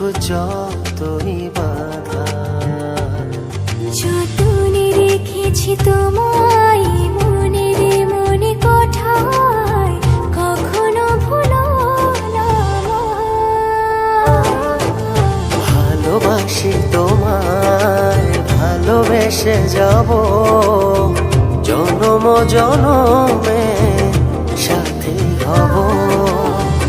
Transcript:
যতই বাধা। যতনে রেখেছি তোমায় মনের মনে কোঠায়, কখনো ভুলো না। ভালোবাসি তোমায়, ভালোবেসে যাব জনম জনমে সাথী হব।